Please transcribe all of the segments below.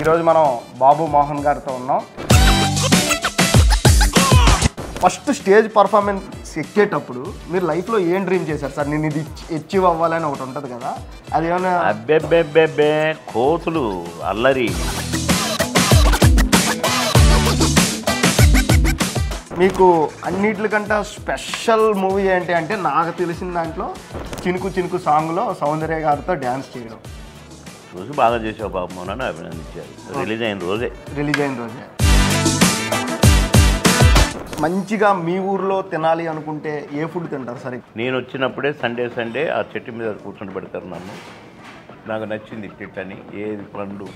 ఈరోజు మనం బాబు మోహన్ గారితో ఉన్నాం. ఫస్ట్ స్టేజ్ పర్ఫార్మెన్స్ ఎక్కేటప్పుడు మీరు లైఫ్లో ఏం డ్రీమ్ చేశారు సార్? నేను ఇది అచీవ్ అవ్వాలని ఒకటి ఉంటుంది కదా, అది ఏమైనా? అబ్బెబ్బెబ్బెబ్బే కోతులు అల్లరి. మీకు అన్నిటికంటే స్పెషల్ మూవీ ఏంటి అంటే, నాకు తెలిసిన దాంట్లో చినుకు చినుకు సాంగ్లో సౌందర్య గారితో డ్యాన్స్ చేయడం చూసి బాగా చేసావు బాబు మోహన్ అభినందించారు. రిలీజ్ అయిన రోజే మంచిగా మీ ఊర్లో తినాలి అనుకుంటే ఏ ఫుడ్ తింటారు సరే? నేను వచ్చినప్పుడే సండే ఆ చెట్టు మీద కూర్చొని పెడతారు నన్ను. నాకు నచ్చింది చెట్టు అని, ఏది పండు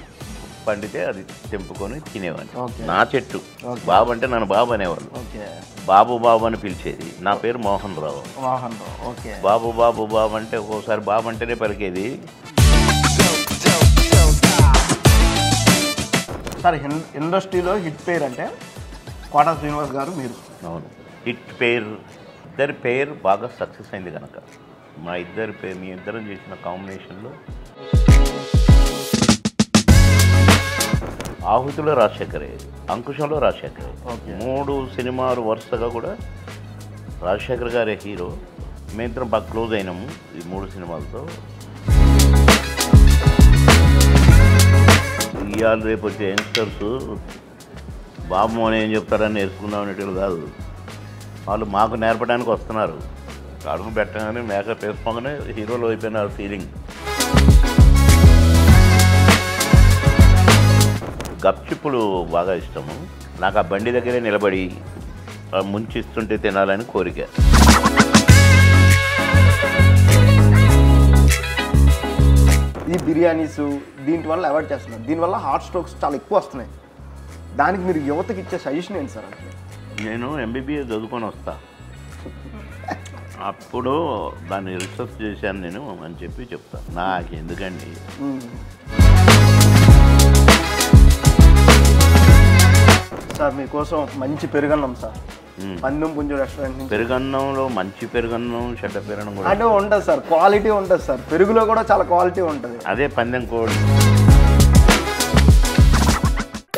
పండితే అది తెంపుకొని తినేవాడిని. నా చెట్టు బాబు అంటే నన్ను బాబు అనేవాళ్ళు. బాబు బాబు అని పిలిచేది. నా పేరు మోహన్ రావు. బాబు బాబు బాబు అంటే ఒక్కోసారి బాబు అంటేనే పలికేది. సార్ ఇండస్ట్రీలో హిట్ పేరు అంటే కోట శ్రీనివాస్ గారు, మీరు. అవును, హిట్ పేరు. ఇద్దరి పేరు బాగా సక్సెస్ అయింది కనుక మా ఇద్దరి పేరు, మీ ఇద్దరం చేసిన కాంబినేషన్లో ఆహుతిలో రాజశేఖరే, అంకుశంలో రాజశేఖరే, 3 సినిమాలు వరుసగా కూడా రాజశేఖర్ గారే హీరో. మేమిద్దరం బాగా క్లోజ్ అయినాము ఈ 3 సినిమాలతో. ఇవాళ రేపు వచ్చే యంగ్స్టర్స్ బాబు మోహన్ ఏం చెప్తారని నేర్చుకుందాం అనేటివి కాదు, వాళ్ళు మాకు నేర్పడానికి వస్తున్నారు. అడుగు పెట్టగానే మేకప్ వేసుకోగానే హీరోలు అయిపోయినారు ఫీలింగ్. గప్చిప్పులు బాగా ఇష్టము నాకు. ఆ బండి దగ్గరే నిలబడి ముంచిస్తుంటే తినాలని కోరిక. ఈ బిర్యానీస్ దీంట్ వల్ల అవాయిడ్ చేస్తున్నారు, దీనివల్ల హార్ట్ స్ట్రోక్స్ చాలా ఎక్కువ వస్తున్నాయి. దానికి మీరు యువతకి ఇచ్చే సజెషన్ ఏంటి సార్? అంటే నేను ఎంబీబీఎస్ చదువుకొని వస్తా, అప్పుడు దాన్ని రీసెర్చ్ చేశాను నేను అని చెప్పి చెప్తాను. నాకు ఎందుకండి. సార్ మీకోసం మంచి పెరుగన్నం సార్, పందెం పుంజు రెస్టారెంట్ నుంచి. పెరుగన్నంలో మంచి పెరుగన్నం, చెడ్డ పెరుగన్నం కూడా అంటే ఉంటుంది సార్, క్వాలిటీ ఉంటుంది సార్. పెరుగులో కూడా చాలా క్వాలిటీ ఉంటుంది. అదే పందెం కోడి.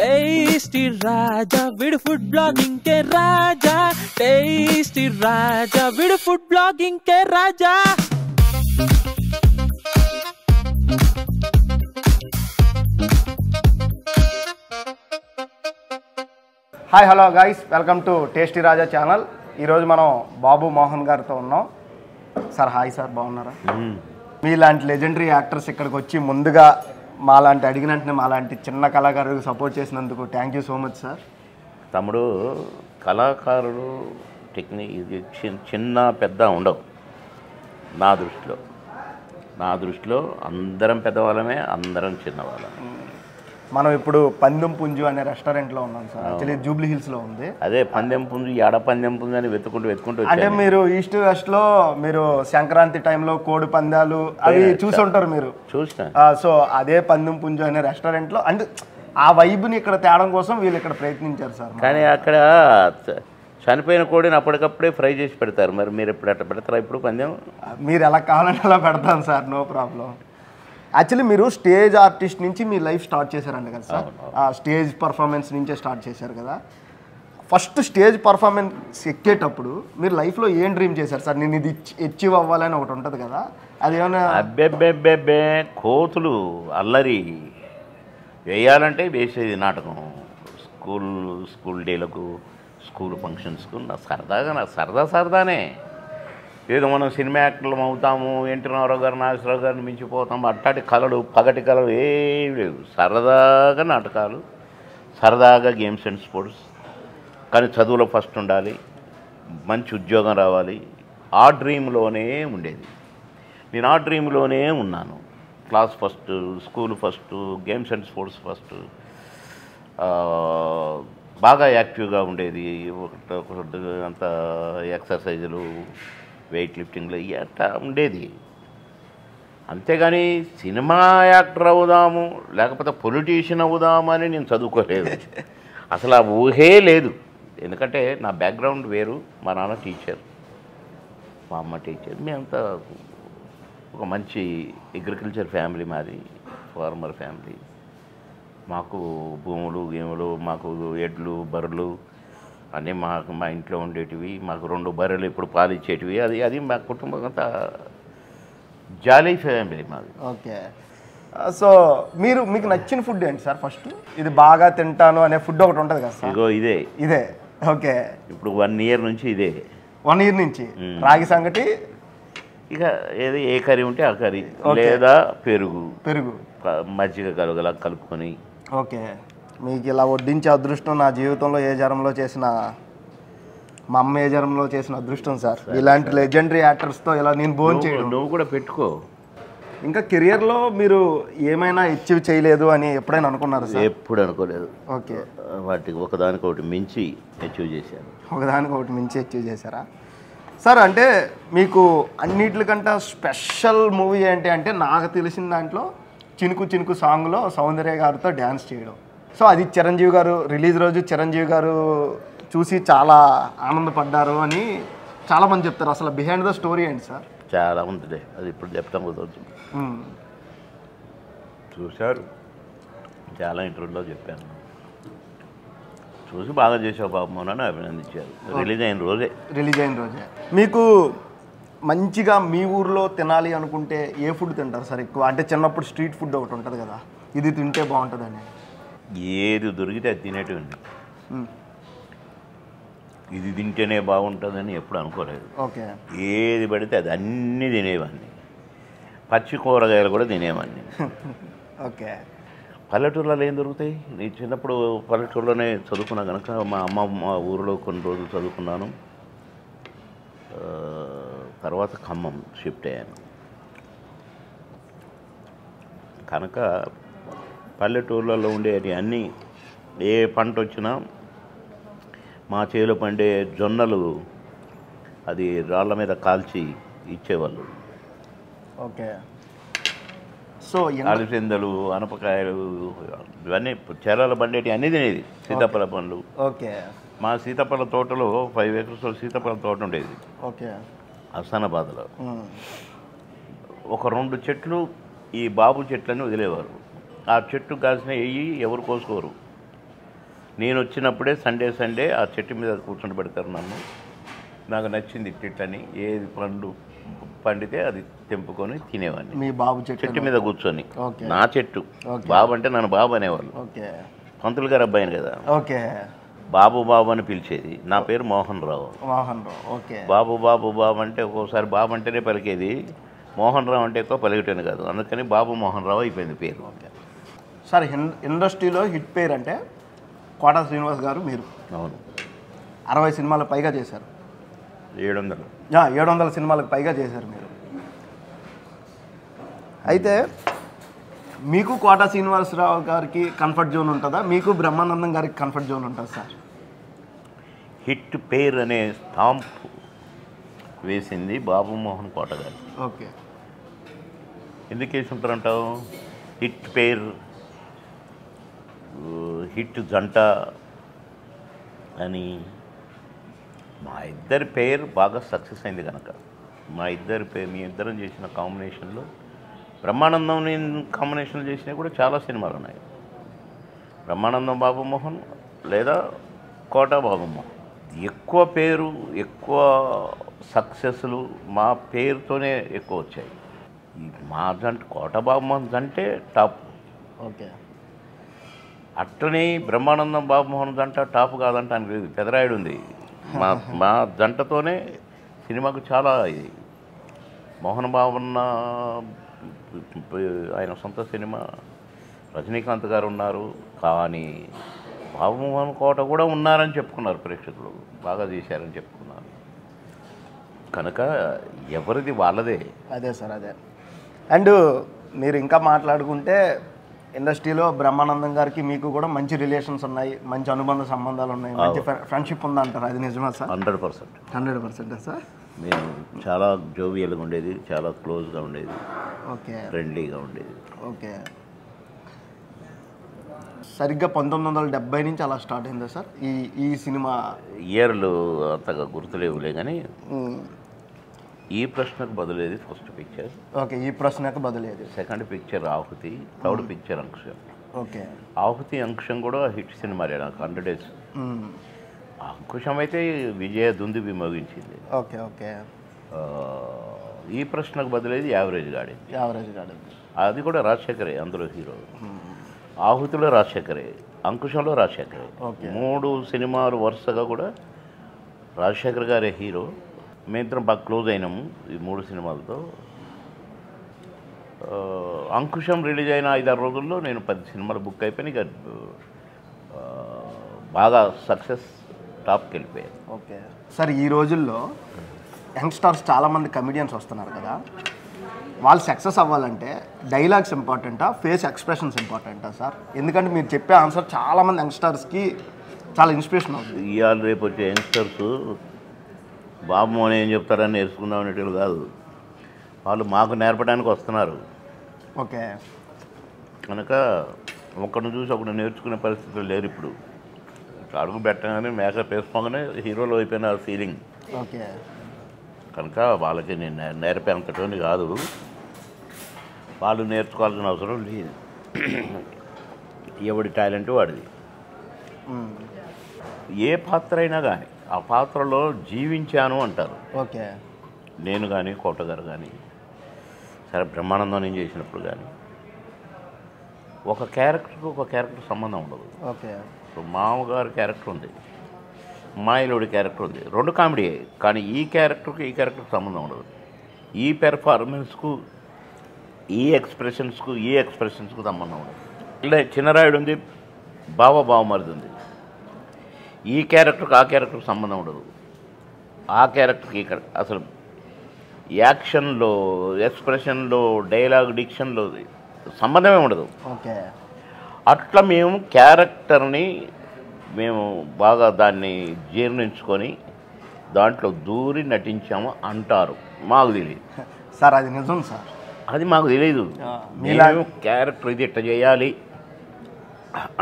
టేస్టీ రాజా విడు ఫుడ్ బ్లాగింగ్ కే రాజా, టేస్టీ రాజా విడు food blogging K Raja. Hi hello guys, welcome to tasty Raja channel. ఈరోజు మనం బాబు మోహన్ గారితో ఉన్నాం. సార్ హాయ్ సార్, బాగున్నారా? మీలాంటి లెజెండరీ యాక్టర్స్ ఇక్కడికి వచ్చి ముందుగా మాలాంటి అడిగిన వెంటనే మాలాంటి చిన్న కళాకారులకు సపోర్ట్ చేసినందుకు thank you so much sir. తమ్ముడు, కళాకారులు టెక్నిక్ చిన్న పెద్ద ఉండవు నా దృష్టిలో అందరం పెద్దవాళ్ళమే, అందరం చిన్నవాళ్ళమే. మనం ఇప్పుడు పందెం పుంజు అనే రెస్టారెంట్లో ఉన్నాం సార్. యాక్చువల్లీ జూబ్లీ హిల్స్లో ఉంది. అదే పందెం పుంజు, ఏడ పందెం పుంజు అని వెతుకుంటూ అంటే మీరు ఈస్ట్ వెస్ట్లో మీరు సంక్రాంతి టైంలో కోడి పందాలు అవి చూసి ఉంటారు మీరు. చూసిన. సో అదే పందెం పుంజు అనే రెస్టారెంట్లో అంటే ఆ వైబ్ని ఇక్కడ తేడం కోసం వీళ్ళు ఇక్కడ ప్రయత్నించారు సార్. కానీ అక్కడ చనిపోయిన కోడిని అప్పటికప్పుడే ఫ్రై చేసి పెడతారు. మరి మీరు ఎప్పుడు అట్లా పెడతారా? ఇప్పుడు పందెం మీరు ఎలా కావాలంటే అలా పెడతాం సార్, నో ప్రాబ్లం. యాక్చువల్లీ మీరు స్టేజ్ ఆర్టిస్ట్ నుంచి మీ లైఫ్ స్టార్ట్ చేశారండి కదా సార్. ఆ స్టేజ్ పర్ఫార్మెన్స్ నుంచే స్టార్ట్ చేశారు కదా. ఫస్ట్ స్టేజ్ పర్ఫార్మెన్స్ ఎక్కేటప్పుడు మీరు లైఫ్లో ఏం డ్రీమ్ చేశారు సార్? నేను ఇది అచీవ్ అవ్వాలని ఒకటి ఉంటుంది కదా, అది ఏమైనా? అబ్బెబ్బెబ్బెబ్బే కోతులు అల్లరి. వేయాలంటే వేసేది నాటకం. స్కూల్ డేలకు, స్కూల్ ఫంక్షన్స్కు నా సరదానే. ఏదో మనం సినిమా యాక్టర్లు అవుతాము, ఎన్టీ రామారావు గారు, నాగేశ్వరరావు గారిని మించిపోతాము, అట్టాటి కళలు, పగటి కళలు ఏం లేవు. సరదాగా నాటకాలు, సరదాగా గేమ్స్ అండ్ స్పోర్ట్స్. కానీ చదువులో ఫస్ట్ ఉండాలి, మంచి ఉద్యోగం రావాలి. ఆ డ్రీమ్లోనే ఉండేది. నేను ఆ డ్రీమ్లోనే ఉన్నాను. Class first, school first, games and sports first. బాగా యాక్టివ్గా ఉండేది. అంత ఎక్సర్సైజులు, వెయిట్ లిఫ్టింగ్లు అట్లా ఉండేది. అంతేగాని సినిమా యాక్టర్ అవుదాము, లేకపోతే పొలిటీషియన్ అవుదాము అని నేను చదువుకోలేదు. అసలు ఆ ఊహే లేదు. ఎందుకంటే నా బ్యాక్గ్రౌండ్ వేరు. మా నాన్న టీచర్, మా అమ్మ టీచర్. మేమంతా ఒక మంచి అగ్రికల్చర్ ఫ్యామిలీ మాది, ఫార్మర్ ఫ్యామిలీ. మాకు భూములు గేములు, మాకు ఎడ్లు బర్రెలు అన్నీ మా ఇంట్లో ఉండేటివి. మాకు 2 బర్రెలు ఇప్పుడు పాలిచ్చేటివి. అది మా కుటుంబం అంతా జాలీ ఫ్యామిలీ మాది. ఓకే. సో మీకు నచ్చిన ఫుడ్ ఏంటి సార్? ఫస్ట్ ఇది బాగా తింటాను అనే ఫుడ్ ఒకటి ఉంటుంది కదా సార్? ఇగో ఇదే. ఓకే. ఇప్పుడు 1 year నుంచి ఇదే. 1 year నుంచి రాగి సంగటి. ఇక ఏ కర్రీ ఉంటే ఆ కర్రీ, లేదా పెరుగు మజ్జిగ కలుపుకొని. ఓకే. మీకు ఇలా వడ్డించే అదృష్టం నా జీవితంలో మా అమ్మ ఏ జన్మలో చేసిన అదృష్టం సార్. ఇలాంటి లెజెండరీ యాక్టర్స్తో ఇలా నేను భోజనం చేయడం. నువ్వు కూడా పెట్టుకో. ఇంకా కెరియర్లో మీరు ఏమైనా అచీవ్ చేయలేదు అని ఎప్పుడైనా అనుకున్నారు సార్? ఎప్పుడు అనుకోలేదు. ఓకే. వాటికి ఒకదానికొకటి మించి అచీవ్ చేశాను. ఒకదానికొకటి మించి అచీవ్ చేశారా సార్? అంటే మీకు అన్నిటికంటే స్పెషల్ మూవీ ఏంటి అంటే నాకు తెలిసిన దాంట్లో చినుకు చినుకు సాంగ్లో సౌందర్య గారితో డ్యాన్స్ చేయడం. సో అది చిరంజీవి గారు రిలీజ్ రోజు చిరంజీవి గారు చూసి చాలా ఆనందపడ్డారు అని చాలామంది చెప్తారు. అసలు బిహైండ్ ద స్టోరీ ఏంటి సార్? చాలా ఉంటుంది, అది ఇప్పుడు చెప్తాం కుదరదు. చూశారు, చాలా ఇంటర్వ్యూలో చెప్పాను. చూసి బాగా చేసావు బాబు అని అభినందించారు. రిలీజ్ అయిన రోజే. మీకు మంచిగా మీ ఊర్లో తినాలి అనుకుంటే ఏ ఫుడ్ తింటారు సార్ ఎక్కువ? అంటే చిన్నప్పుడు స్ట్రీట్ ఫుడ్ ఒకటి ఉంటుంది కదా, ఇది తింటే బాగుంటుందని. ఏది దొరికితే అది తినేటివండి. ఇది తింటేనే బాగుంటుందని ఎప్పుడు అనుకోలేదు. ఓకే. ఏది పడితే అది అన్నీ తినేవాడిని. పచ్చి కూరగాయలు కూడా తినేవాడిని. ఓకే. పల్లెటూళ్ళలో ఏం దొరుకుతాయి? నేను చిన్నప్పుడు పల్లెటూరులోనే చదువుకున్నా కనుక మా అమ్మ ఊరిలో కొన్ని రోజులు చదువుకున్నాను. తర్వాత ఖమ్మం షిఫ్ట్ అయ్యాను కనుక పల్లెటూళ్ళలో ఉండేవి అన్నీ, ఏ పంట వచ్చినా మా చేలో పండే జొన్నలు అది రాళ్ళ మీద కాల్చి ఇచ్చేవాళ్ళు. ఓకే. సో అలసందలు, అనపకాయలు ఇవన్నీ చేలలో పండేటి అన్నీ తినేది. సీతాఫల పండ్లు. ఓకే. మా సీతాఫల తోటలో 5 acres సీతాఫల తోట ఉండేది. ఓకే. హసనాబాద్లో. ఒక 2 చెట్లు ఈ బాబు చెట్లని వదిలేవారు. ఆ చెట్టు కాసిన ఎవరు కోసుకోరు. నేను వచ్చినప్పుడే సండే ఆ చెట్టు మీద కూర్చొని పెడతారు నన్ను. నాకు నచ్చింది చెట్లని, ఏది పండు పండితే అది తెంపుకొని తినేవాడిని. మీ బాబు చెట్టు మీద కూర్చొని. నా చెట్టు. బాబు అంటే నన్ను బాబు అనేవాళ్ళు. పంతులు గారు అబ్బాయిని కదా. ఓకే. బాబు అని పిలిచేది. నా పేరు మోహన్ రావు. ఓకే. బాబు అంటే ఒక్కోసారి బాబు అంటేనే పలికేది, మోహన్ రావు అంటే ఎక్కువ పలికేటని కాదు. అందుకని బాబు మోహన్ రావు అయిపోయింది పేరు. Okay sir. ఇండస్ట్రీలో హిట్ పేరు అంటే కోట శ్రీనివాస్ గారు. మీరు అవును 60 సినిమాలకు పైగా చేశారు. 700 సినిమాలకు పైగా చేశారు మీరు. అయితే మీకు కోట శ్రీనివాసరావు గారికి కంఫర్ట్ జోన్ ఉంటుందా, మీకు బ్రహ్మానందం గారికి కంఫర్ట్ జోన్ ఉంటుందా సార్? హిట్ పేరు అనే స్టాంప్ వేసింది బాబు మోహన్ కోట గారు. ఓకే. ఎందుకు వేసి ఉంటారంటావు? హిట్ పేరు, హిట్ జంట అని. మా ఇద్దరి పేరు బాగా సక్సెస్ అయింది కనుక మీ ఇద్దరం చేసిన కాంబినేషన్లో బ్రహ్మానందం నేను కాంబినేషన్లు చేసినవి కూడా చాలా సినిమాలు ఉన్నాయి. బ్రహ్మానందం బాబుమోహన్ లేదా కోట బాబుమోహన్. ఎక్కువ పేరు, ఎక్కువ సక్సెస్లు మా పేరుతోనే ఎక్కువ వచ్చాయి. మా జంట కోట బాబుమోహన్ జంటే టాప్. ఓకే. అట్లనే బ్రహ్మానందం బాబుమోహన్ జంట టాప్ కాదంటే అనేది పెదరాయుడు ఉంది. మా జంటతోనే సినిమాకు చాలా ఇది. మోహన్ బాబున్న ఆయన సొంత సినిమా, రజనీకాంత్ గారు ఉన్నారు, కానీ బాబుమోహన్ కోట కూడా ఉన్నారని చెప్పుకున్నారు ప్రేక్షకులు. బాగా చేశారని చెప్పుకున్నారు కనుక ఎవరిది వాళ్ళదే. అదే సార్, అదే. అండ్ మీరు ఇంకా మాట్లాడుకుంటే ఇండస్ట్రీలో బ్రహ్మానందం గారికి మీకు కూడా మంచి రిలేషన్స్ ఉన్నాయి, మంచి అనుబంధ సంబంధాలు ఉన్నాయి, మంచి ఫ్రెండ్షిప్ ఉందంటారు. అది నిజమా సార్? 100%. 100% సార్. మేము చాలా జోవియల్గా ఉండేది, చాలా క్లోజ్గా ఉండేది. ఓకే. ఫ్రెండ్లీగా ఉండేది. ఓకే. సరిగ్గా 1970 నుంచి అలా స్టార్ట్ అయిందా సార్ ఈ సినిమా? ఇయర్లు అంతగా గుర్తులేవులే కానీ ఈ ప్రశ్నకు బదులేది ఫస్ట్ పిక్చర్. ఓకే. ఈ ప్రశ్నకు బదులేది సెకండ్ పిక్చర్ ఆహుతి, థర్డ్ పిక్చర్ అంకుశం. ఓకే. ఆహుతి అంకుశం కూడా హిట్ సినిమాలే నాకు 100 Days. అంకుశం అయితే విజయ దుందుబి మోగించింది. ఓకే. ఓకే. ఈ ప్రశ్నకు బదులైంది యావరేజ్ గాడి. అది కూడా రాజశేఖరే అందులో హీరో. ఆహుతిలో రాజశేఖరే, అంకుశంలో రాజశేఖరే. 3 సినిమాలు వరుసగా కూడా రాజశేఖర్ గారే హీరో. మేమిద్దరం బాగా క్లోజ్ అయినాము ఈ 3 సినిమాలతో. అంకుశం రిలీజ్ అయిన 5-6 రోజుల్లో నేను 10 సినిమాలు బుక్ అయిపోయి ఇక బాగా సక్సెస్ టాప్కి వెళ్ళిపోయాను. ఓకే సార్, ఈ రోజుల్లో యంగ్స్టర్స్ చాలామంది కమెడియన్స్ వస్తున్నారు కదా, వాళ్ళు సక్సెస్ అవ్వాలంటే డైలాగ్స్ ఇంపార్టెంటా, ఫేస్ ఎక్స్ప్రెషన్స్ ఇంపార్టెంటా సార్? ఎందుకంటే మీరు చెప్పే ఆన్సర్ చాలామంది యంగ్స్టర్స్కి చాలా ఇన్స్పిరేషన్ అవుతుంది. ఇవాళ రేపు వచ్చే యంగ్స్టర్స్ బాబు అని ఏం చెప్తారని నేర్చుకుందాం అనేటివి కాదు, వాళ్ళు మాకు నేర్పడానికి వస్తున్నారు. ఓకే. కనుక ఒకరిని చూసి ఒకరు నేర్చుకునే పరిస్థితులు లేరు ఇప్పుడు. అడుగు పెట్టగానే మేకప్ వేసుకోగానే హీరోలు అయిపోయిన ఫీలింగ్. ఓకే. కనుక వాళ్ళకి నేను నేర్పేంతటోని కాదు, వాళ్ళు నేర్చుకోవాల్సిన అవసరం లేదు. ఎవడి టాలెంట్ వాడిది. ఏ పాత్ర అయినా కానీ ఆ పాత్రలో జీవించాను అంటారు. ఓకే. నేను కానీ కోట గారు కానీ సరే బ్రహ్మానందం నేను చేసినప్పుడు కానీ ఒక క్యారెక్టర్కి ఒక క్యారెక్టర్ సంబంధం ఉండదు. ఓకే. ఇప్పుడు మామగారి క్యారెక్టర్ ఉంది, మాయలుడి క్యారెక్టర్ ఉంది, 2 కామెడీ. కానీ ఈ క్యారెక్టర్కి ఈ క్యారెక్టర్కి సంబంధం ఉండదు. ఈ పెర్ఫార్మెన్స్కు ఈ ఎక్స్ప్రెషన్స్కు సంబంధం ఉండదు. ఇలా చిన్నరాయుడు ఉంది, బావమరిది ఉంది. ఈ క్యారెక్టర్కి ఆ క్యారెక్టర్కి సంబంధం ఉండదు. ఆ క్యారెక్టర్కి ఈ క్యారెక్టర్ అసలు యాక్షన్లో, ఎక్స్ప్రెషన్లో, డైలాగ్ డిక్షన్లో సంబంధమే ఉండదు. ఓకే. అట్లా మేము క్యారెక్టర్ని బాగా దాన్ని జీర్ణించుకొని దాంట్లో దూరి నటించాము అంటారు. మాకు తెలియదు సార్, అది నిజం సార్, అది మాకు తెలియదు. మేము క్యారెక్టర్ ఇది ఇట్లా చేయాలి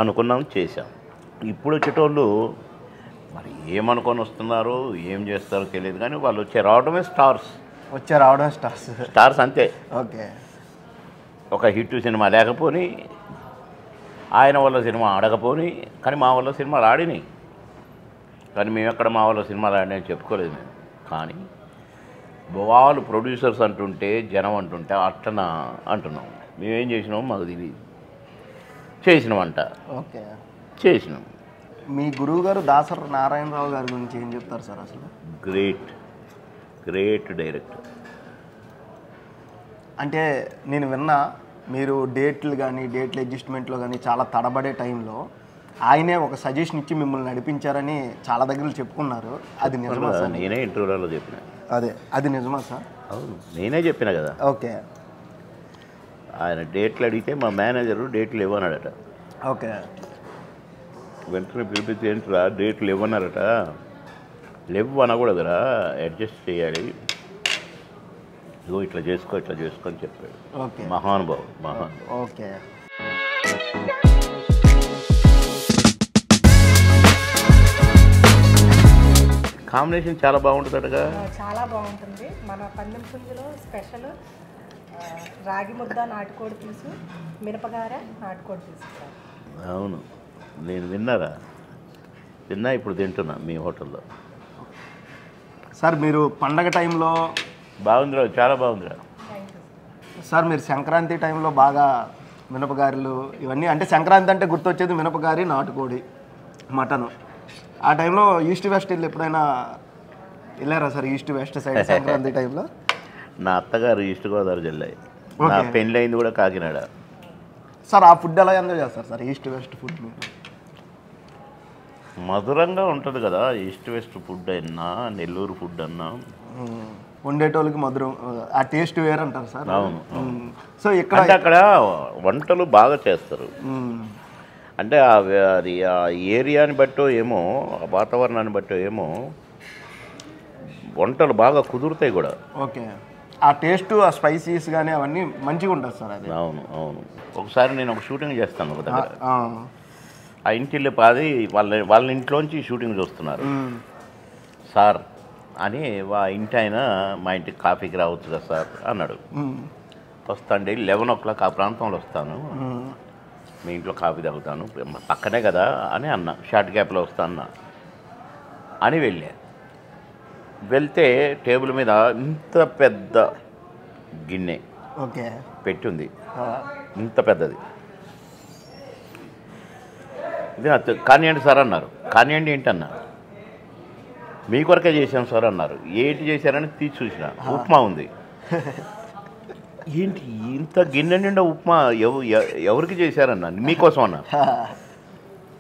అనుకున్నాం, చేశాం. ఇప్పుడు వచ్చేటోళ్ళు మరి ఏమనుకొని వస్తున్నారో ఏం చేస్తారో తెలియదు, కానీ వాళ్ళు రావడమే స్టార్స్ అంతే. ఓకే. ఒక హిట్ సినిమా లేకపోని, ఆయన వల్ల సినిమా ఆడకపోని, కానీ మా వల్ల సినిమాలు ఆడినాయి. కానీ మేము ఎక్కడ మా వల్ల సినిమాలు ఆడినాయని చెప్పుకోలేదు మేము. కానీ వాళ్ళు ప్రొడ్యూసర్స్ అంటుంటే, జనం అంటుంటే అట్లా అంటున్నాం. మేమేం చేసినామో మాకు తెలియదు, చేసినామంట. ఓకే. చేసినాం. మీ గురువు గారు దాసరి నారాయణరావు గారి గురించి ఏం చెప్తారు సార్? అసలు గ్రేట్ డైరెక్టర్. అంటే నేను విన్నా, మీరు డేట్లు అడ్జస్ట్మెంట్లో కానీ చాలా తడబడే టైంలో ఆయనే ఒక సజెషన్ ఇచ్చి మిమ్మల్ని నడిపించారని చాలా దగ్గర చెప్పుకున్నారు. అది నిజమా సార్? నేనే ఇంటర్వ్యూలో చెప్పిన. అది నిజమా సార్? అవును, నేనే చెప్పిన కదా. ఓకే. ఆయన డేట్లు అడిగితే మా మేనేజరు డేట్లు ఇవ్వన్నాడట. ఓకే. వెంటనే పిలిపిస్తే ఏంట్రా డేట్లు ఇవ్వన్నారట, లేవు అనకూడదురా, అడ్జస్ట్ చేయాలి, ఇగో ఇట్లా చేసుకో అని చెప్పాడు. ఓకే. మహానుభావుడు. ఓకే. కాంబినేషన్ చాలా బాగుంటుందటగా. చాలా బాగుంటుంది. మన పందెం పుంజులో స్పెషల్ రాగి ముద్ద, నాటుకోడి పులుసు, మిరపగార, నాటుకోడి పులుసు. అవును, నేను విన్నా, ఇప్పుడు తింటున్నా మీ హోటల్లో. సార్ మీరు పండగ టైంలో బాగుందిరా, చాలా బాగుందిరా. సార్ మీరు సంక్రాంతి టైంలో బాగా మినపగారెలు ఇవన్నీ, అంటే సంక్రాంతి అంటే గుర్తొచ్చేది మినపగారి, నాటుకోడి, మటను. ఆ టైంలో ఈస్ట్ వెస్ట్ వెళ్ళి ఎప్పుడైనా వెళ్ళారా sir? East west side Sankranti టైంలో? నా అత్తగారు ఈస్ట్ గోదావరి జిల్లా, నా పెళ్ళి అయింది కూడా కాకినాడ. సార్ ఆ ఫుడ్ ఎలా ఎంజాయ్ చేస్తారు సార్, ఈస్ట్ వెస్ట్ ఫుడ్? మీరు మధురంగా ఉంటుంది కదా ఈస్ట్ వెస్ట్ ఫుడ్ అన్నా, నెల్లూరు ఫుడ్ అన్నా. వండేటోళ్ళకి మధురం, ఆ టేస్ట్ వేరే అంటారు సార్. అవును. సో ఇక్కడ అక్కడ వంటలు బాగా చేస్తారు. అంటే అది ఆ ఏరియాని బట్టో ఏమో, ఆ వాతావరణాన్ని బట్టో ఏమో వంటలు బాగా కుదురుతాయి కూడా. ఓకే. ఆ టేస్ట్, ఆ స్పైసీస్ కానీ అవన్నీ మంచిగా ఉంటుంది సార్ అది. అవును. ఒకసారి నేను ఒక షూటింగ్ చేస్తాను ఒక దగ్గర. ఆ ఇంటిల్లి పాది వాళ్ళ ఇంట్లోంచి షూటింగ్ చూస్తున్నారు. సార్ అని ఇంటి ఆయన మా ఇంటికి కాఫీకి రావచ్చు కదా సార్ అన్నాడు. వస్తాండి 11 o'clock ఆ ప్రాంతంలో వస్తాను, మీ ఇంట్లో కాఫీ తాగుతాను పక్కనే కదా అని అన్నా, షార్ట్ గ్యాప్లో వస్తా అన్నా అని వెళ్తే టేబుల్ మీద ఇంత పెద్ద గిన్నె ఓకే పెట్టుంది, ఇంత పెద్దది. ఇది కానివ్వండి సార్ అన్నారు. కానివ్వండి ఏంటన్నా, మీ కొరకే చేశాం సార్ అన్నారు. ఏంటి చేశారని తీసి చూసిన, ఉప్మా ఉంది. ఏంటి ఇంత గిన్నె నిండా ఉప్మా ఎవరికి చేశారన్నా? మీకోసం అన్నా.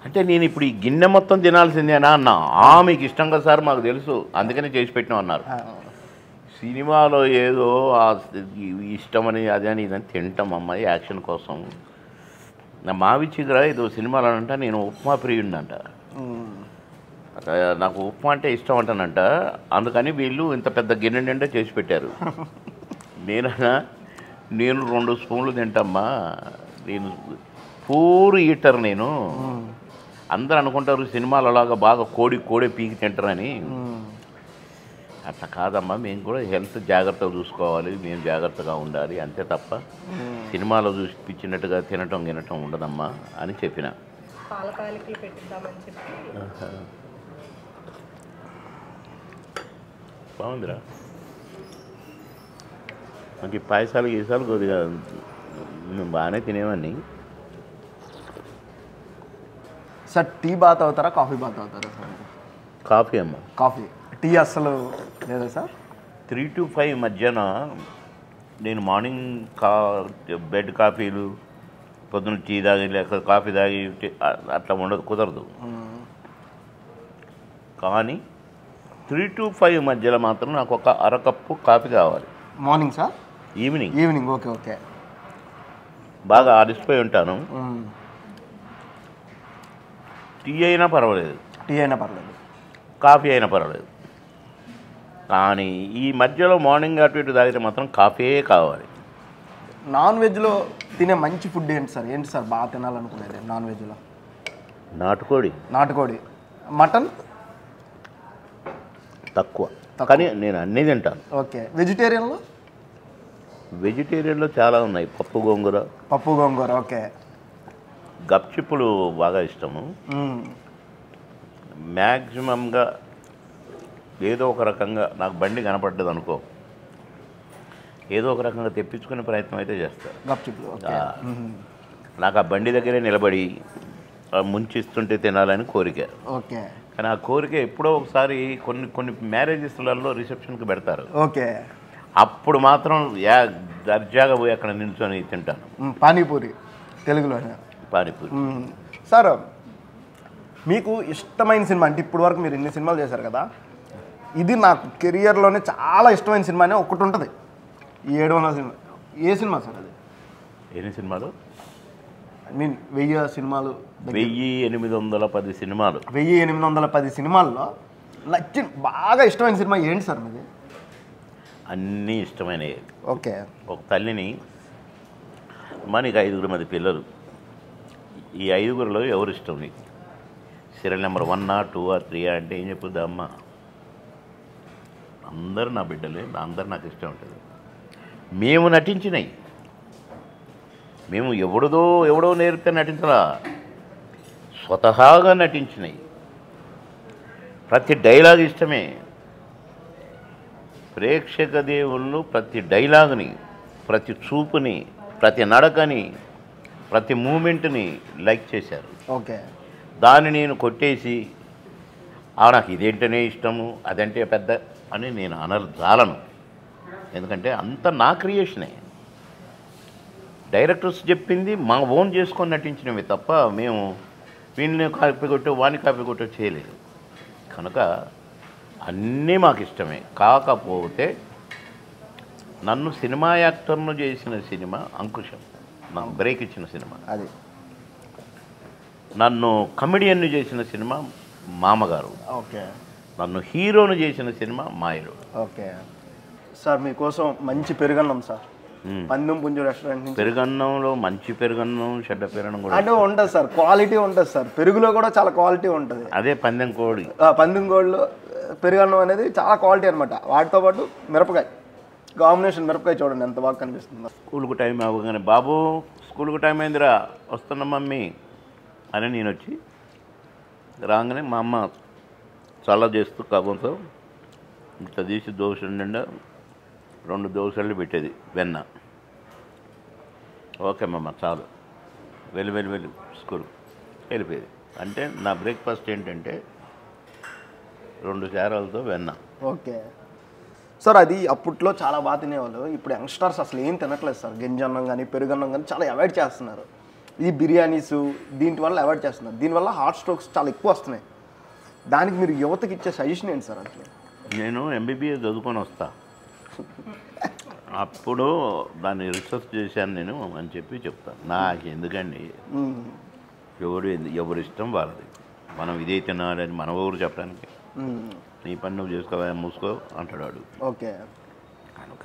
అంటే నేను ఇప్పుడు ఈ గిన్నె మొత్తం తినాల్సిందేనా అన్నా. మీకు ఇష్టం కదా సార్, మాకు తెలుసు, అందుకనే చేసి పెట్టినాం అన్నారు. సినిమాలో ఏదో ఇష్టమని అదని ఇదని తింటాం అమ్మాయి యాక్షన్ కోసం. నా మావి చిగుర ఏదో సినిమాలో అంట నేను ఉప్మా ప్రియుడినంట. నాకు ఉప్మా అంటే ఇష్టం అంటానంట. అందుకని వీళ్ళు ఇంత పెద్ద గిన్నె నిండా చేసి పెట్టారు. నేను 2 స్పూన్లు తింటమ్మా, నేను పూర్ ఈటర్. నేను అందరూ అనుకుంటారు సినిమాలు అలాగా బాగా కోడి పీకి తింటారని. అట్లా కాదమ్మా, మేము కూడా హెల్త్ జాగ్రత్తగా చూసుకోవాలి, మేము జాగ్రత్తగా ఉండాలి, అంతే తప్ప సినిమాలో చూపించినట్టుగా తినటం ఉండదమ్మా అని చెప్పిన. బాగుందిరా. మనకి పాయసాలు గీసాలు కొద్దిగా మేము బాగానే తినేవాడిని. సార్ టీ బాత్ అవుతారా, కాఫీ బాత్ అవుతారా సార్? కాఫీ అమ్మ. కాఫీ, టీ అస్సలు లేదా సార్? 3 to 5 మధ్యాహ్న నేను మార్నింగ్ బెడ్ కాఫీలు, పొద్దున్న టీ తాగి లేక కాఫీ తాగి అట్లా ఉండదు, కుదరదు. కానీ 3 to 5 మధ్యలో మాత్రం నాకు ఒక అరకప్పు కాఫీ కావాలి. Morning sir? ఈవినింగ్. ఓకే. బాగా అలసిపోయి ఉంటాను. టీ అయినా పర్వాలేదు, కాఫీ అయినా పర్వాలేదు. కానీ ఈ మధ్యలో మార్నింగ్ అటు ఇటు తాగితే మాత్రం కాఫీయే కావాలి. నాన్ వెజ్లో తినే మంచి ఫుడ్ ఏంటి సార్ బాగా తినాలనుకునేది నాన్ వెజ్లో? నాటుకోడి. మటన్ తక్కువ, కానీ నేను అన్నీ తింటాను. ఓకే. వెజిటేరియన్లో చాలా ఉన్నాయి. పప్పు గోంగూర. ఓకే. గప్చిప్పులు బాగా ఇష్టము. మ్యాక్సిమంగా ఏదో ఒక రకంగా నాకు బండి కనపడ్డది అనుకో, ఏదో ఒక రకంగా తెప్పించుకునే ప్రయత్నం అయితే చేస్తాను. నాకు ఆ బండి దగ్గరే నిలబడి ముంచిస్తుంటే తినాలని కోరిక. ఓకే. కానీ ఆ కోరిక ఎప్పుడో ఒకసారి కొన్ని మ్యారేజెస్లలో రిసెప్షన్కి పెడతారు. ఓకే. అప్పుడు మాత్రం దర్జాగా పోయి అక్కడ నిల్చొని తింటాను. పానీపూరి, తెలుగులోనే పానీపూరి. సార్ మీకు ఇష్టమైన సినిమా అంటే ఇప్పుడు వరకు మీరు ఇన్ని సినిమాలు చేశారు కదా, ఇది నాకు కెరియర్లోనే చాలా ఇష్టమైన సినిమా అని ఒకటి ఉంటుంది, ఈ 700 సినిమా. ఏ సినిమా సార్ అది? ఎన్ని సినిమాలు? 1000 సినిమాలు. 1810 సినిమాలు. 1810 సినిమాల్లో బాగా ఇష్టమైన సినిమా ఏంటి సార్ మీది? అన్నీ ఇష్టమైనవి. ఓకే. ఒక తల్లిని, మనకి 5 మంది పిల్లలు, ఈ 5 ఎవరు ఇష్టం నీకు? సీరియల్ నెంబర్ 1 or 2 or 3 అంటే ఏం చెప్పుద్దా అమ్మ? అందరు నా బిడ్డలే, అందరు నాకు ఇష్టం ఉంటుంది. మేము నటించినవి, మేము ఎవడో నేర్పితే నటించలా, స్వతహాగా నటించినవి. ప్రతి డైలాగ్ ఇష్టమే. ప్రేక్షక దేవుళ్ళు ప్రతి డైలాగ్ని, ప్రతి చూపుని, ప్రతి నడకని, ప్రతి మూమెంట్ని లైక్ చేశారు. ఓకే. దాన్ని నేను కొట్టేసి నాకు ఇదేంటనే ఇష్టము, అదంటే పెద్ద అని నేను జాలను. ఎందుకంటే అంత నా క్రియేషనే. డైరెక్టర్స్ చెప్పింది మా ఓన్ చేసుకొని నటించినవి తప్ప మేము వీళ్ళని కాపీ కొట్టు వాడిని కాపీ కొట్టు చేయలేదు. కనుక అన్నీ మాకు ఇష్టమే. కాకపోతే నన్ను సినిమా యాక్టర్ను చేసిన సినిమా అంకుశం, నాకు బ్రేక్ ఇచ్చిన సినిమా అది. నన్ను కమెడియన్ను చేసిన సినిమా మామగారు. ఓకే. నన్ను హీరోను చేసిన సినిమా మాయలు. ఓకే సార్, మీకోసం మంచి పెరుగన్నం సార్, పందెం పుంజు రెస్టారెంట్ నుంచి. పెరుగన్నంలో మంచి పెరుగన్నం, చెడ్డ పెరుగన్నం కూడా అంటే ఉంటుంది సార్, క్వాలిటీ ఉంటుంది సార్. పెరుగులో కూడా చాలా క్వాలిటీ ఉంటుంది. అదే పందెం కోడి. పందెం కోడిలో పెరుగన్నం అనేది చాలా క్వాలిటీ అనమాట. వాటితో పాటు మిరపకాయ కాంబినేషన్, మిరపకాయ చూడండి ఎంత బాగా కనిపిస్తుందో. స్కూల్కు టైం అవ్వగానే బాబు స్కూల్కి టైం అయిందిరా వస్తున్నా మమ్మీ అని నేను వచ్చి రాగానే మా అమ్మ చల్ల చేస్తూ కవ్వంతో ఇట్లా తీసి దోశ నిండా 2 దోశలు పెట్టేది వెన్న. ఓకే మమ్మ చాలు వెళ్ళి స్కూల్ వెళ్ళిపోయేది. అంటే నా బ్రేక్ఫాస్ట్ ఏంటంటే 2 చారాలతో వెన్న. ఓకే సార్, అది అప్పట్లో చాలా బాగా తినేవాళ్ళు. ఇప్పుడు యంగ్స్టర్స్ అసలు ఏం తినట్లేదు సార్. గంజన్నం కానీ పెరుగన్నం కానీ చాలా అవాయిడ్ చేస్తున్నారు. ఈ బిర్యానీస్ దీంట్ వల్ల అవాయిడ్ చేస్తున్నారు. దీనివల్ల హార్ట్ స్ట్రోక్స్ చాలా ఎక్కువ వస్తున్నాయి. దానికి మీరు యువతకి ఇచ్చే సజెషన్ ఏంటి సార్? అట్లా నేను ఎంబీబీఎస్ చదువుకొని వస్తా, అప్పుడు దాన్ని రీసెర్చ్ చేశాను నేను అని చెప్తాను. నాకు ఎందుకండి, ఎవరి ఇష్టం వాళ్ళది. మనం ఇదే తినాలని మన ఊరు చెప్పడానికి నీ పని నువ్వు చేసుకోవా మూసుకో అంటాడు. ఓకే, కనుక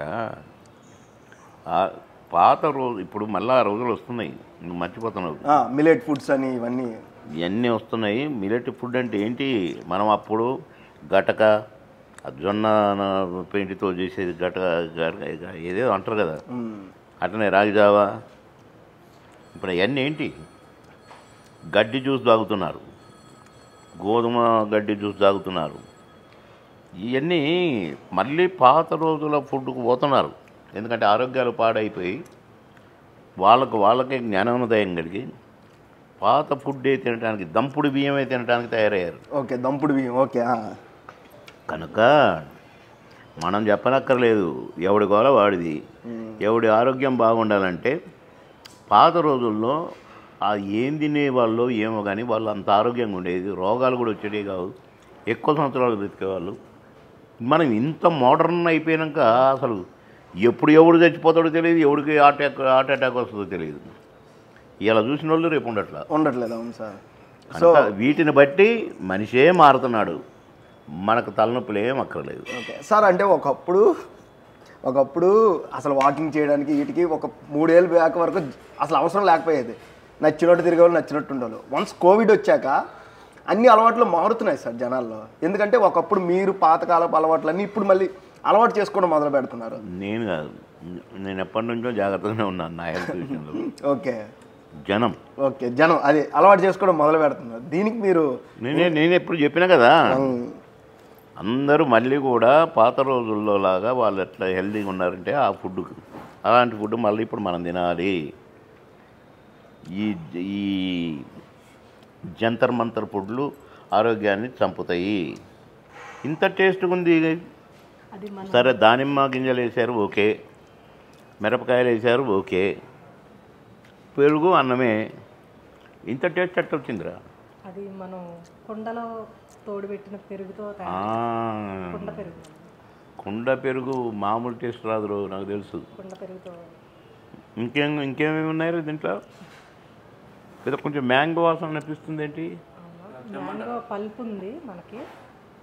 పాత రోజు ఇప్పుడు మళ్ళీ ఆ రోజులు వస్తున్నాయి, నువ్వు మర్చిపోతున్నావు. మిలెట్ ఫుడ్స్ అని ఇవన్నీ వస్తున్నాయి. మిలెట్ ఫుడ్ అంటే ఏంటి? మనం అప్పుడు గటక జొన్న పెయింటితో చేసేది గటక ఏదో అంటారు కదా, అట్లనే రాగి జావా. ఇప్పుడు అవన్నీ ఏంటి? గడ్డి జ్యూస్ తాగుతున్నారు, గోధుమ గడ్డి జ్యూస్ తాగుతున్నారు. ఇవన్నీ మళ్ళీ పాత రోజుల ఫుడ్కు పోతున్నారు. ఎందుకంటే ఆరోగ్యాలు పాడైపోయి వాళ్ళకే జ్ఞానోదయం కలిగి పాత ఫుడ్ తినడానికి, దంపుడు బియ్యమే తినడానికి తయారయ్యారు. ఓకే, దంపుడు బియ్యం. ఓకే, కనుక మనం చెప్పనక్కర్లేదు, ఎవడి గోల వాడిది. ఎవడి ఆరోగ్యం బాగుండాలంటే పాత రోజుల్లో ఆ ఏం తినేవాళ్ళు ఏమో కానీ వాళ్ళు అంత ఆరోగ్యంగా ఉండేది, రోగాలు కూడా వచ్చేవి కావు, ఎక్కువ సంవత్సరాలు బ్రతికేవాళ్ళు. మనం ఇంత మోడర్న్ అయిపోయాక అసలు ఎప్పుడు ఎవడు చచ్చిపోతాడో తెలియదు, ఎవడికి హార్ట్ అటాక్ వస్తుందో తెలియదు. ఇలా చూసిన వాళ్ళు రేపు ఉండట్లేదు. అవును సార్. సో వీటిని బట్టి మనిషే మారుతున్నాడు, మనకు తలనొప్పులు ఏం అక్కర్లేదు. ఓకే సార్, అంటే ఒకప్పుడు అసలు వాకింగ్ చేయడానికి వీటికి ఒక 3 ఏళ్ళ బ్యాక్ వరకు అసలు అవసరం లేకపోయేది. నచ్చినట్టు తిరిగేవాళ్ళు, నచ్చినట్టు ఉండేవాళ్ళు. వన్స్ కోవిడ్ వచ్చాక అన్ని అలవాట్లు మారుతున్నాయి సార్ జనాల్లో. ఎందుకంటే ఒకప్పుడు మీరు పాతకాలపు అలవాట్లన్నీ ఇప్పుడు మళ్ళీ అలవాటు చేసుకోవడం మొదలు పెడుతున్నారు. నేను కాదు, నేను ఎప్పటి నుంచో జాగ్రత్తగానే ఉన్నాను నా హెల్త్ విషయంలో. ఓకే, జనం అది అలవాటు చేసుకోవడం మొదలు పెడుతున్నారు. దీనికి మీరు నేను ఎప్పుడు చెప్పినా కదా, అందరూ మళ్ళీ కూడా పాత రోజుల్లో లాగా వాళ్ళు ఎట్లా హెల్తీగా ఉన్నారంటే ఆ ఫుడ్, అలాంటి ఫుడ్ మళ్ళీ ఇప్పుడు మనం తినాలి. ఈ జంతర్ మంతర్ ఫుడ్లు ఆరోగ్యాన్ని చంపుతాయి. ఇంత టేస్ట్గా ఉంది. సరే, దానిమ్మ గింజలు వేసారు ఓకే, మిరపకాయలు వేసారు ఓకే, పెరుగు అన్నమే, ఇంత టేస్ట్ ఎట్ట వచ్చిందిరా? అది మనం కుండలో తోడుపెట్టిన పెరుగుతో కుండ పెరుగు మామూలు టేస్ట్ రాదు, నాకు తెలుసు. కుండ పెరుగుతో ఇంకేమేమి ఉన్నాయి దీంట్లో? లేదా కొంచెం మ్యాంగో వాసన అనిపిస్తుంది ఏంటి? మ్యాంగో పల్ప్ ఉంది మనకి,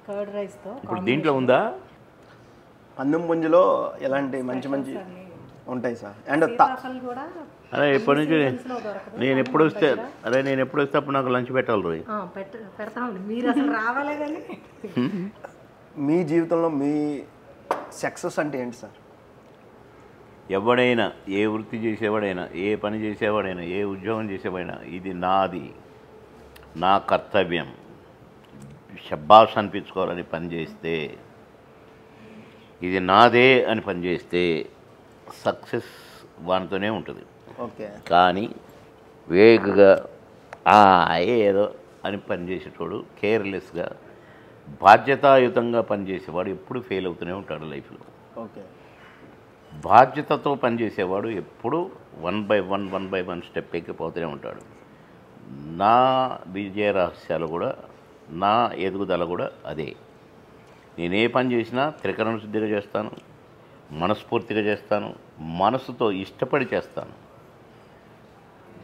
కర్డ్ రైస్తో. ఇప్పుడు దీంట్లో ఉందా? అన్నం పుంజులో ఎలాంటి మంచి ఉంటాయి సార్. అండ్ అదే ఎప్పటి నుంచి నేను ఎప్పుడు వస్తే అప్పుడు నాకు లంచ్ పెట్టాలి రోజు. మీరు అసలు రావాలే కానీ. మీ జీవితంలో మీ సక్సెస్ అంటే ఏంటి సార్? ఎవడైనా, ఏ వృత్తి చేసేవాడైనా, ఏ పని చేసేవాడైనా, ఏ ఉద్యోగం చేసేవాడైనా, ఇది నాది, నా కర్తవ్యం, షబ్బాష్ అనిపించుకోవాలని పనిచేస్తే, ఇది నాదే అని పనిచేస్తే సక్సెస్ వానితోనే ఉంటుంది. ఓకే, కానీ వేగగా ఏదో అని పనిచేసేటోడు, కేర్లెస్గా బాధ్యతాయుతంగా పనిచేసేవాడు ఎప్పుడు ఫెయిల్ అవుతూనే ఉంటాడు లైఫ్లో. ఓకే, బాధ్యతతో పనిచేసేవాడు ఎప్పుడు 1 by 1 స్టెప్ ఎక్కిపోతూనే ఉంటాడు. నా విజయ రహస్యాలు కూడా, నా ఎదుగుదల కూడా అదే. నేనే పని చేసినా త్రికరణ శుద్ధిగా చేస్తాను, మనస్ఫూర్తిగా చేస్తాను, మనసుతో ఇష్టపడి చేస్తాను.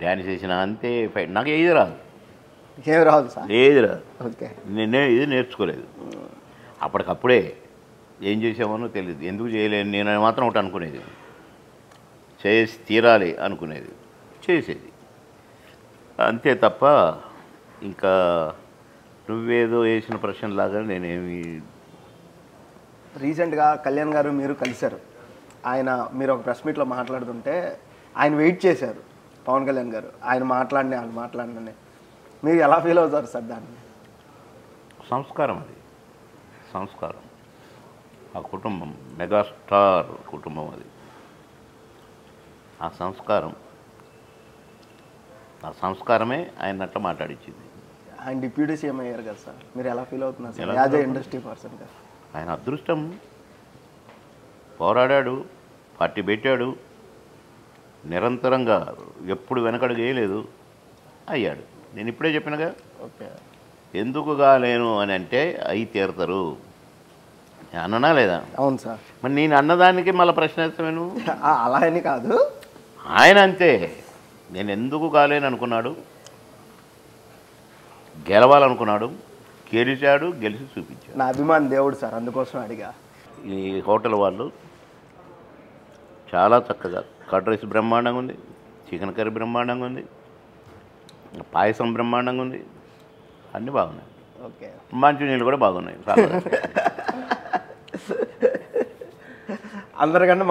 డ్యాన్స్ చేసినా అంతే, ఫైట్ నాకు ఏది రాదు, ఏది రాదు. ఓకే, నేనే ఇది నేర్చుకోలేదు. అప్పటికప్పుడే ఏం చేసామో తెలియదు, ఎందుకు చేయలేదు నేను మాత్రం ఒకటి అనుకునేది, చేసి తీరాలి అనుకునేది, చేసేది అంతే తప్ప ఇంకా నువ్వేదో వేసిన ప్రశ్నలాగా నేనేమి. రీసెంట్గా కళ్యాణ్ గారు మీరు కలిశారు. మీరు ఒక ప్రెస్ మీట్లో మాట్లాడుతుంటే ఆయన వెయిట్ చేశారు, పవన్ కళ్యాణ్ గారు ఆయన మాట్లాడినని మీరు ఎలా ఫీల్ అవుతారు సార్ దాన్ని? సంస్కారం అది, సంస్కారం. ఆ కుటుంబం మెగాస్టార్ కుటుంబం అది. ఆ సంస్కారమే ఆయన అట్లా మాట్లాడించింది. ఆయన డిప్యూటీ సీఎం అయ్యారు కదా సార్, మీరు ఎలా ఫీల్ అవుతున్నారు సార్ ఎలా యాజ్ feel ఏ ఇండస్ట్రీ పర్సన్గా? ఆయన అదృష్టం. పోరాడాడు, పార్టీ పెట్టాడు, నిరంతరంగా ఎప్పుడు వెనకడుగు వేయలేదు, అయ్యాడు. నేను ఇప్పుడే చెప్పినగా, ఓకే. ఎందుకు కాలేను అని అంటే అయి తీరుతారు అన్ననా లేదా? అవును సార్. మరి నేను అన్నదానికి మళ్ళీ ప్రశ్న వేస్తాను. అలా అని కాదు, ఆయన అంతే. నేను ఎందుకు కాలేను అనుకున్నాడు, గెలవాలనుకున్నాడు, గెలిచాడు, గెలిచి చూపించాడు. నా అభిమాని దేవుడు సార్, అందుకోసం అడిగా. ఈ హోటల్ వాళ్ళు చాలా చక్కగా కర్డ్ రైస్ బ్రహ్మాండంగా ఉంది, చికెన్ కర్రీ బ్రహ్మాండంగా ఉంది, పాయసం బ్రహ్మాండంగా ఉంది, అన్నీ బాగున్నాయి. ఓకే. మంచినీళ్ళు కూడా బాగున్నాయి. చాలా అందరికన్నా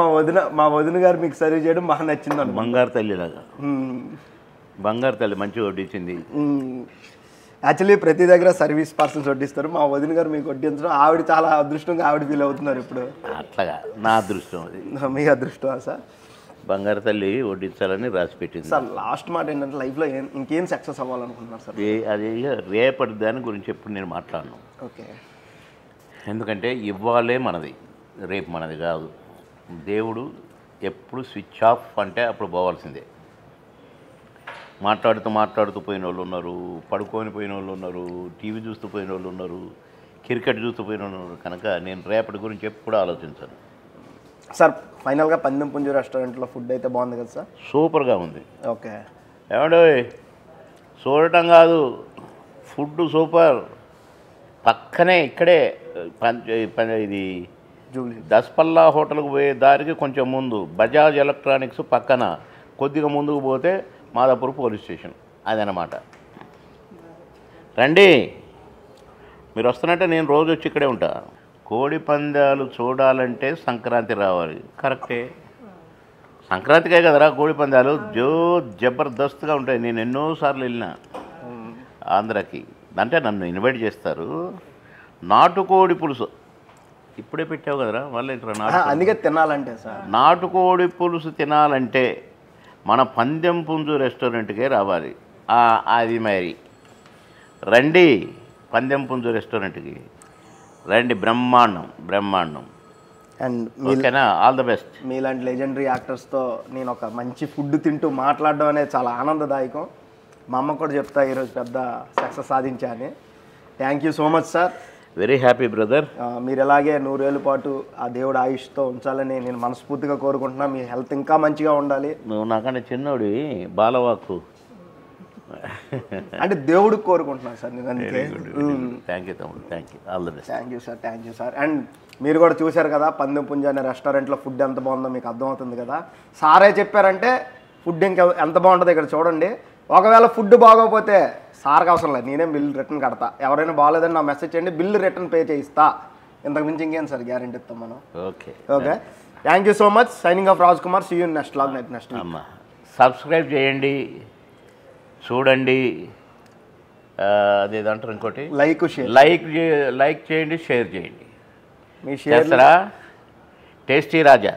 మా వదిన గారు మీకు సర్వ్ చేయడం బాగా నచ్చింది. బంగారు తల్లిలాగా, బంగారు తల్లి మంచిగా వడ్డించింది. యాక్చువల్లీ ప్రతి దగ్గర సర్వీస్ పర్సన్స్ వడ్డిస్తారు, మా వదిన గారు మీకు వడ్డించడం ఆవిడ చాలా అదృష్టంగా ఆవిడ ఫీల్ అవుతున్నారు ఇప్పుడు. అట్లాగా నా అదృష్టం అది. మీ అదృష్టమా సార్? బంగారు తల్లి వడ్డించాలని రాసి పెట్టింది సార్. లాస్ట్ మాట ఏంటంటే లైఫ్లో ఇంకేం సక్సెస్ అవ్వాలనుకుంటున్నారు సార్? అది రేపటి దాని గురించి ఎప్పుడు నేను మాట్లాడను. ఓకే. ఎందుకంటే ఇవ్వాలే మనది, రేపు మనది కాదు. దేవుడు ఎప్పుడు స్విచ్ ఆఫ్ అంటే అప్పుడు పోవాల్సిందే. మాట్లాడుతూ పోయిన వాళ్ళు ఉన్నారు, పడుకొని పోయిన వాళ్ళు ఉన్నారు, టీవీ చూస్తూ పోయిన వాళ్ళు ఉన్నారు, క్రికెట్ చూస్తూ పోయిన వాళ్ళు ఉన్నారు. కనుక నేను రేపటి గురించి ఎప్పుడు ఆలోచించాను. సార్ ఫైనల్గా పందెం పుంజు రెస్టారెంట్లో ఫుడ్ అయితే బాగుంది కదా సార్? సూపర్గా ఉంది. ఓకే. ఏమండో చూడటం కాదు, ఫుడ్ సూపర్. పక్కనే ఇక్కడే ఇది జూబ్లీ దస్పల్లా హోటల్కి పోయే దారికి కొంచెం ముందు బజాజ్ ఎలక్ట్రానిక్స్ పక్కన కొద్దిగా ముందుకు పోతే మాదాపూర్ పోలీస్ స్టేషన్, అదనమాట. రండి, మీరు వస్తున్నట్టే నేను రోజు వచ్చి ఇక్కడే ఉంటా. కోడి పందాలు చూడాలంటే సంక్రాంతి రావాలి. కరెక్టే, సంక్రాంతికే కదరా కోడి పందాలు జబర్దస్త్గా ఉంటాయి. నేను ఎన్నోసార్లు వెళ్ళినా ఆంధ్రాకి, అంటే నన్ను ఇన్వైట్ చేస్తారు. నాటుకోడి పులుసు ఇప్పుడే పెట్టావు కదరా, మళ్ళీ అందుకే తినాలంటే సార్, నాటుకోడి పులుసు తినాలంటే మన పందెం పుంజు రెస్టారెంట్కే రావాలి. అది మరి రండి, పందెం పుంజు రెస్టారెంట్కి రండి. బ్రహ్మాండం. అండ్ ఓకేనా, ఆల్ ద బెస్ట్. మీలాంటి లెజెండరీ యాక్టర్స్తో నేను ఒక మంచి ఫుడ్ తింటూ మాట్లాడడం అనేది చాలా ఆనందదాయకం. మా అమ్మ కూడా చెప్తా ఈరోజు పెద్ద సక్సెస్ సాధించా అని. Thank you so much sir. Very happy brother. మీరు ఎలాగే 100 ఏళ్ళ పాటు ఆ దేవుడు ఆయుష్తో ఉంచాలని నేను మనస్ఫూర్తిగా కోరుకుంటున్నా. మీ హెల్త్ ఇంకా మంచిగా ఉండాలి. నువ్వు నాకంటే చిన్నోడి బాలవాకు అంటే దేవుడికి కోరుకుంటున్నాను సార్ నేను. అందుకే థ్యాంక్ యూ తమ్ముడు, thank you, all the best. Thank you sir. And మీరు కూడా చూశారు కదా పందెం పుంజ అనే రెస్టారెంట్లో ఫుడ్ ఎంత బాగుందో మీకు అర్థమవుతుంది కదా. సారే చెప్పారంటే ఫుడ్ ఇంకా ఎంత బాగుంటుందో ఇక్కడ చూడండి. ఒకవేళ ఫుడ్ బాగోకపోతే సార్కి అవసరం లేదు, నేనే బిల్ రిటర్న్ కడతా. ఎవరైనా బాగాలేదని నా మెసేజ్ చేయండి, బిల్ రిటర్న్ పే చేయిస్తా. ఇంతకు మించి ఇంకేం సార్ గ్యారెంటీ ఇస్తాం మనం. Okay. Thank you so much. Signing off Raj Kumar. See you next log next. అమ్మా సబ్స్క్రైబ్ చేయండి, చూడండి. అదేదంటారు ఇంకోటి, లైక్ చేయండి, షేర్ చేయండి. మీ షేర్ టేస్టీ రాజా.